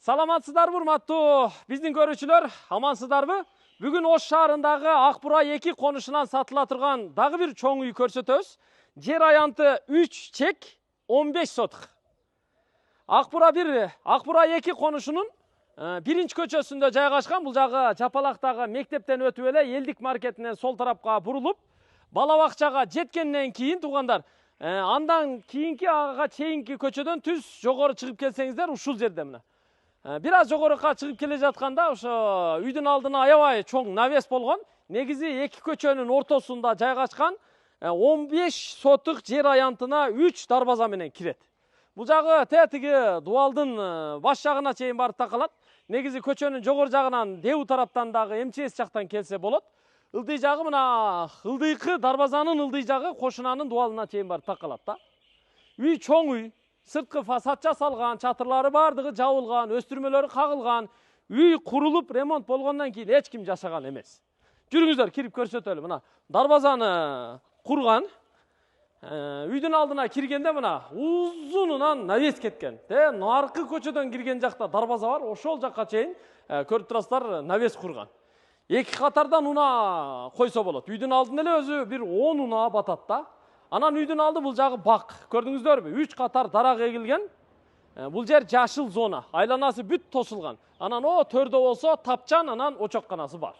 Саламатсыздарбы, урматтуу биздин көрүүчүлөр, амансыздарбы? Бүгүн Ош шаарындагы Акбура 2 конушунан сатыла турган дагы бир чоң үй көрсөтөбүз. Жер аянты 3 чек 15 сотық. Акбура 2 конушунун биринчи көчөсүндө жайгашкан. Бул жагы Жапалактагы мектептен өтүп эле Элдик маркетинен сол тарапка бурулуп, бала бакчага жеткенден кийин туугандар, андан кийинки ага чейинки көчөдөн түз жогору чыгып келсеңиздер, ушул жерде мына. Бир аз жогорукка чыгып келе жатканда ошо үйдүн алдына аябай чоң навес болгон. Негизи эки көчөнүн ортосунда жайгашкан 15 сотық жер аянтына 3 дарбаза менен кирет. Бул жагы тетиги дубалдын баш жагына чейин барып такалат. Негизи көчөнүн жогору жагынан ДЭУ тараптан дагы МЧС жактан келсе болот. Ылдый жагы мына ылдыйкы дарбазанын ылдый жагы кошунанын дубалына чейин барып такалат да. Үй чоң үй. Сырткы фасад жасалган, чатырлары бардыгы жабылган, өстүрмөлөрү кагылган. Үй курулуп, ремонт болгондон кийин эч ким жашаган эмес. Жүрүңүздөр, кирип көрсөтөлү. Мына дарбазаны курган. Үйдүн алдына киргенде мына узунунан навес кеткен. Наркы көчөдөн кирген жакта дарбаза бар, ошол жакка чейин көрүп турасыздар, навес курган. Эки катардан уна койсо болот. Үйдүн алдын эле өзү бир 10 уна батат да. Анан үйдүн алды бул жагы бак. Көрдүңүздөрбү? 3 катар дарак эгилген. Бул жер жашыл зона. Айланасы бүт тосулган. Анан о төрдө болсо тапчан, анан очокканасы бар.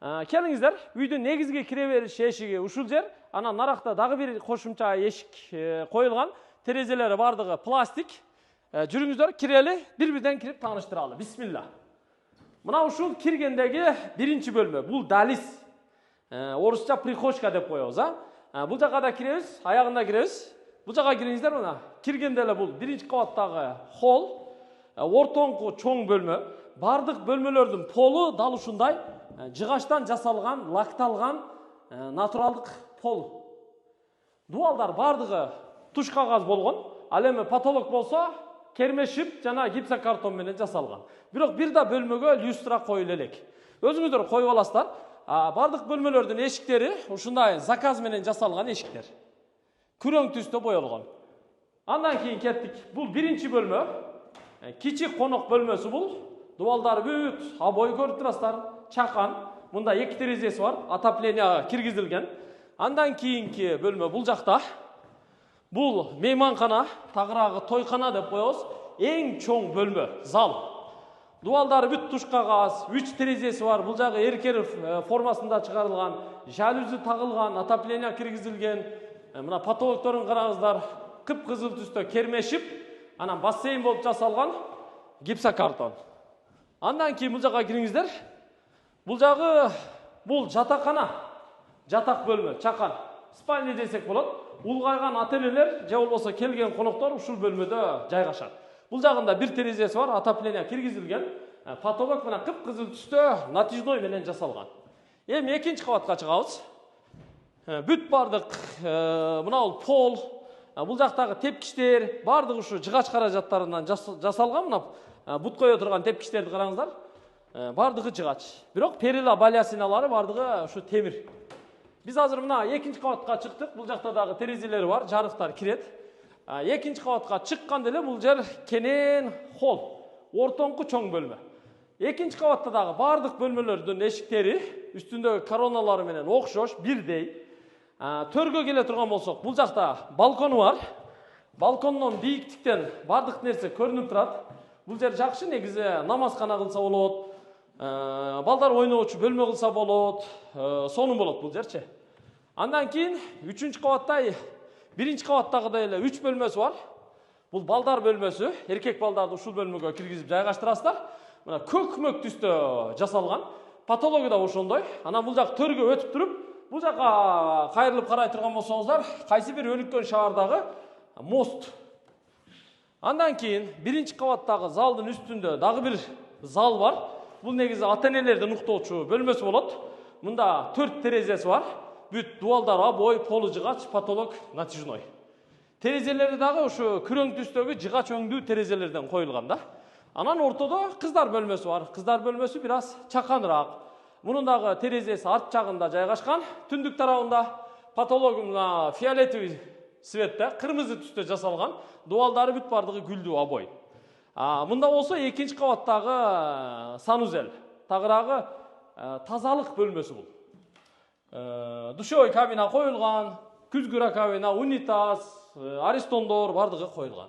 Келиңиздер, үйдүн негизги кире бериш эшиги ушул жер. Анан наракта дагы бир кошумча эшик коюлган. Терезелери бардыгы пластик. Жүрүңүздөр, кирели, бир-бирден кирип тааныштыралы. Бисмилла. Мына ушул киргендеги биринчи бөлмө. Бул далис. Орусча прихожка деп коебуз, Бул жака да киребиз, аягында киребиз. Бул жака кириңиздер мына. Киргенде эле бул биринчи кабаттагы холл, ортоңку чоң бөлмө. Бардык бөлмөлөрдүн полу дал ушундай жыгачтан жасалган, лакталган натуралдык пол. Дубалдар бардыгы туш кагаз болгон. Ал эми потолок болсо кермешип жана гипсокартон менен жасалган. Бирок бир да бөлмөгө люстра коюла элек. Өзүңүздөр коюп аласыздар. Бардык бөлмөлөрдүн эшиктери ушундай заказ менен жасалган эшиктер. Күрөң түстө боелгон. Андан кийин кеттик. Бул биринчи бөлмө. Кичик конок бөлмөсү бул. Дубалдар бүт, обой көрүп турасыздар. Чакан. Мында 2 терезеси бар. Отопление киргизилген. Андан кийинки бөлмө бул жакта. Бул мейманкана, тагыраагы тойкана деп коебуз. Эң чоң бөлмө, зал. Дубалдары бүт туш кагаз, 3 терезеси бар. Бул жагы эркеров формасында чыгарылган, жалюзи тагылган, отопление киргизилген. Мына потолокторун караңыздар, кыпкызыл түстө кермешип, анан бассейн болуп жасалган гипсокартон. Андан кийин бул жака кириңиздер. Бул жагы жатакана, жатак бөлмө, чакан. Спальня десек болот. Улгайган ата-энелер же болбосо келген коноктор ушул бөлмөдө жайгашат. Бул жагында бир терезеси бар, отопление киргизилген. Потолок менен кыпкызыл түстө натяжной менен жасалган. Эми экинчи кабатка чыгабыз. Бүт бардык мына бул пол, бул жактагы тепкичтер, бардык ушу жыгач каражаттарынан жасалган. Мына бут кое турган тепкичтерди караңыздар. Бардыгы жыгач. Бирок перила балясиналары бардыгы ушу темир. Биз азыр мына экинчи кабатка чыктык. Бул жакта дагы терезелери бар, жарыктар кирет. Экинчи кабатка чыкканда эле бул жер кенен холл, ортоңку чоң бөлмө. Экинчи кабатта дагы бардык бөлмөлөрдүн эшиктери үстүндөгү короналары менен окшош, бирдей. Төргө келе турган болсок, бул жакта балкону бар. Балкондон бийиктиктен бардык нерсе көрүнүп турат. Бул жер жакшы, негизи намазкана кылса болот. Балдар ойноочу бөлмө кылса болот. Сонун болот бул жерчи. Андан кийин 3-чү кабатта биринчи кабаттагыдай эле 3 бөлмөсү бар. Бул балдар бөлмөсү. Эркек балдарды ушул бөлмөгө киргизип жайгаштырасыздар. Мына көкмөк түстө жасалган. Потологу да ошондой. Анан бул жак төргө өтүп туруп, бул жака кайрылып карай турган болсоңуздар, кайсы бир өнүккөн шаардагы мост. Андан кийин биринчи кабаттагы залдын үстүндө дагы бир зал бар. Бул негизи ата-энелердин уктоочу бөлмөсү болот. Мында 4 терезеси бар. Бүт дубалдар обой, полу жыгач, потолок натяжной. Терезелери дагы ушу күрөң түстөгү жыгач өңдүү терезелерден коюлган да. Анан ортодо кыздар бөлмөсү бар. Кыздар бөлмөсү бир аз чаканыраак. Мунун дагы терезеси арт жагында жайгашкан. Түндүк тарабында потологуна фиолетовый цветте, кырмызы түстө жасалган. Дубалдары бүт бардыгы гүлдүү обой. Мында болсо экинчи кабаттагы санузел. Тагыраагы тазалык бөлмөсү бул. Душевой кабина коюлган, күзгү раковина, унитаз, аристондор бардыгы коюлган.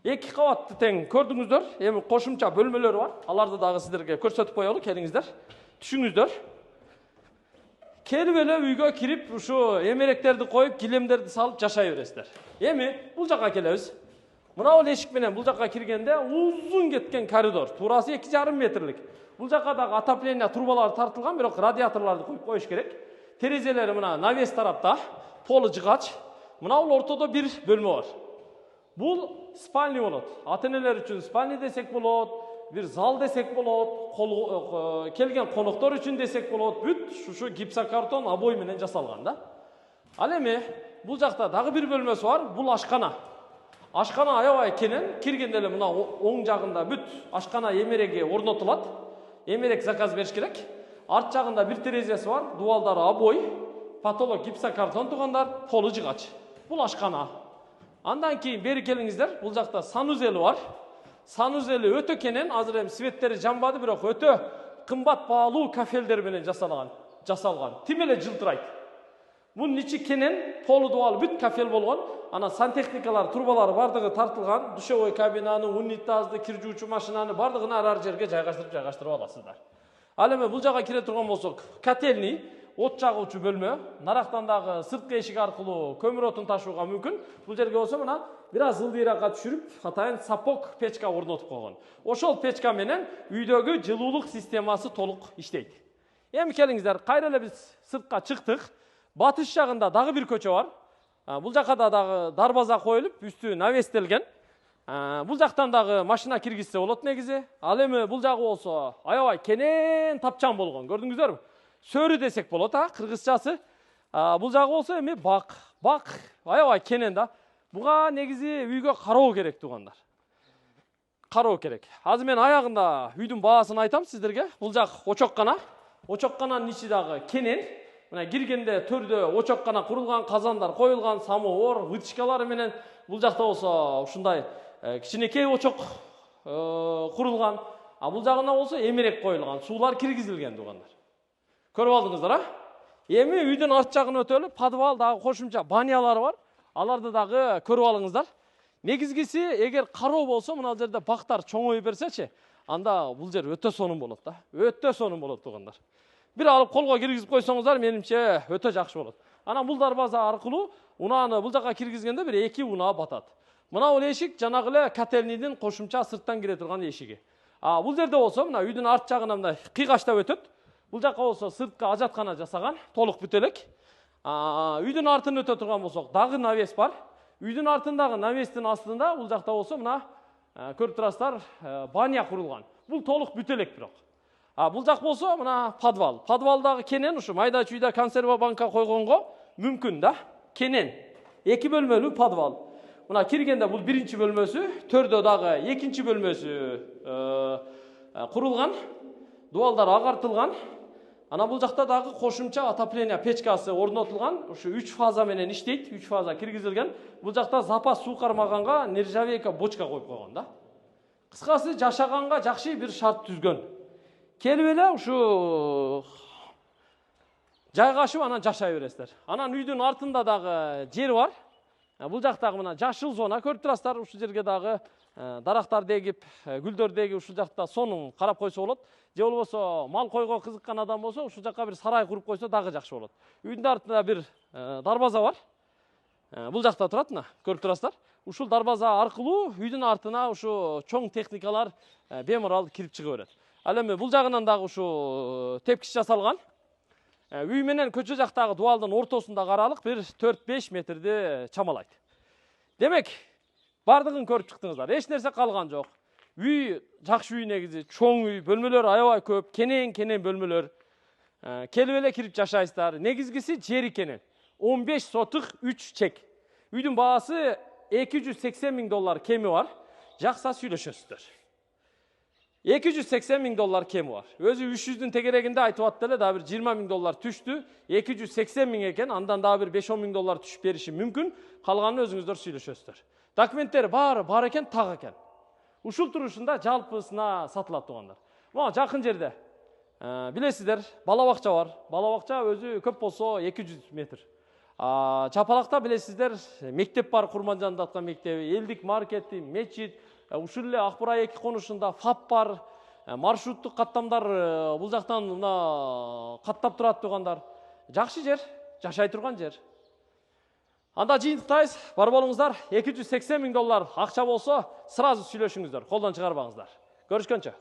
Эки кабатты тең көрдүңүздөр. Эми кошумча бөлмөлөр бар. Аларды дагы сиздерге көрсөтүп коелу, келиңиздер. Түшүңүздөр. Келип эле үйгө кирип, ушу эмеректерди коюп, килемдерди салып жашай бересиздер. Эми бул жака келебиз. Мына бул эшик менен бул жака киргенде узун кеткен коридор. Туурасы 2,5 метрлик. Бул жака дагы отопление трубалары тартылган, бирок радиаторлорду коюп коюш керек. Терезелери мына навес тарапта, полу жыгач. Мына бул ортодо бир бөлмө бар. Бул спальня болот. Ата-энелер үчүн спальня десек болот, бир зал десек болот, келген коноктор үчүн десек болот. Бүт ушу гипсокартон обой менен жасалган да. Ал эми бул жакта дагы бир бөлмөсү бар. Бул ашкана. Ашкана аябай кенен, киргенде эле мына оң жагында бүт ашкана эмереги орнотулат. Эмерек заказ бериш керек. Арт жагында бир терезеси бар, дубалдары обой, потолок гипсокартон тугандар, полу жыгач. Бул ашкана. Андан кийин бери келиңиздер. Бул жакта санузели бар. Санузели өтө кенен, азыр эми светтери жанбады, бирок өтө кымбат баалуу кафелдер менен жасалган. Тим эле жылтырайт. Бунун ичи кенен, полу дубал бүт кафел болгон. Ана сантехникалар, трубалары бардыгы тартылган. Душевой кабинаны, унитазды, кир жуучу машинаны бардыгын ар жерге жайгаштырып аласыздар. Ал эми бул жака кире турган болсок, котельный, от жагуучу бөлмө. Нарактан дагы сырткы эшик аркылуу көмүр отун ташууга мүмкүн. Бул жерге болсо мына бир аз ылдыйракка түшүрүп, атайын сапок печка орнотуп койгон. Ошол печка менен үйдөгү жылуулук системасы толук иштейт. Эми келиңиздер, кайра эле биз сыртка чыктык. Батыш жагында дагы бир көчө бар. Бул жака дагы дарбаза коюлуп, үстү навестелген. Бул жактан дагы машина киргизсе болот негизи. Ал эми бул жагы болсо аябай кенен тапчан болгон. Көрдүңүздөрбү? Сөрү десек болот, кыргызчасы. Бул жагы болсо эми бак аябай кенен да. Буга негизи үйгө кароо керек тугандар. Кароо керек. Азыр мен аягында үйдүн баасын айтам сиздерге. Бул жак очоккана. Очоккананын ичи дагы кенен. Мына киргенде төрдө очоккана курулган, казандар коюлган, самовар, вытяжкалары менен. Бул жакта болсо ушундай кичинекей очок курулган. Бул жагында болсо эмерек коюлган, суулар киргизилген тугандар. Көрүп алдыңыздар, Эми үйдүн арт жагын өтөлү, подвал дагы кошумча банялары бар. Аларды дагы көрүп алыңыздар. Негизгиси, эгер кароо болсо, мына жерде бактар чоңой берсечи, анда бул жер өтө сонун болот да. Өтө сонун болот тугандар. Бир алып колго киргизип койсоңуздар, менимче өтө жакшы болот. Анан бул дарбаза аркылуу унааны бул жака киргизгенде бир 2 унаа батат. Мына бул эшик жанагы эле котельныйдын кошумча сырттан кире турган эшиги. Бул жерде болсо, мына үйдүн арт жагына мындай кыйгаштап өтөт. Бул жака болсо сыртка ажаткана жасаган, толук бүт элек. Үйдүн артын өтө турган болсок, дагы навес бар. Үйдүн артындагы навестин астында бул жакта болсо, мына көрүп турасыздар, баня курулган. Бул толук бүт элек бирок. Бул жак болсо, мына подвал. Подвалдагы кенен ушу майда чүйдө консерва банка койгонго мүмкүн да. Кенен 2 бөлмөлүү подвал. Мына киргенде бул биринчи бөлмөсү, төрдө дагы экинчи бөлмөсү курулган. Дубалдар агартылган. Ана бул жакта дагы кошумча отопление печкасы орнотулган. Ушу 3 фаза менен иштейт, 3 фаза киргизилген. Бул жакта запас суу кармаганга нержавейка бочка коюп койгон да. Кыскасы жашаганга жакшы бир шарт түзгөн. Келип эле ушу жайгашып анан жашай бересиздер. Анан үйдүн артында дагы жер бар. Бул жактагы мына жашыл зона көрүп турасыздар. Ушул жерге дагы дарактар дегип, гүлдөр дегип ушул жакта сонун карап койсо болот. Же болбосо мал койго кызыккан адам болсо, ушул жакка бир сарай куруп койсо дагы жакшы болот. Үйдүн артында бир дарбаза бар. Бул жакта турат, мына көрүп турасыздар. Ушул дарбаза аркылуу үйдүн артына ушу чоң техникалар беморал кирип чыга берет. Ал эми бул жагынан дагы ушу тепкич жасалган. Үй менен көчө жактагы дубалдын ортосундагы аралык бир 4-5 метрди чамалайт. Демек, бардыгын көрүп чыктыңыздар. Эч нерсе калган жок. Үй жакшы үй негизи, чоң үй, бөлмөлөр аябай көп, кенен бөлмөлөр. Келип эле кирип жашайсыздар. Негизгиси жери кенен. 15 сотық 3 чек. Үйдүн баасы $280,000 кеми бар. Жакса сүйлөшөсүздөр. $280,000 кеми бар. Өзү 300'дүн тегерегинде айтып атты эле, дагы бир $20,000 түштү. 280,000 экен, андан дагы бир $5-10,000 түшүп бериши мүмкүн. Калганын өзүңүздөр сүйлөшөсүздөр. Документтер бар экен, так экен. ушул турушунда жалпысына сатылат туугандар. Мына жакын жерде билесиздер, бала бакча бар. Бала бакча өзү көп болсо 200 метр. Чапалакта билесиздер, мектеп бар, Курманжанда аткан мектеби, элдик маркети, мечит, ушул эле Акбура 2 конушунда ФАП бар, маршруттук каттамдар бул жактан мына каттап турат туугандар. Жакшы жер, жашай турган жер. Анда жыйынтыктайбыз, бар болуңуздар, $280 000 акча болсо, сразу сүйлөшүңүздөр, колдон чыгарбаңыздар. Көрүшкөнчө.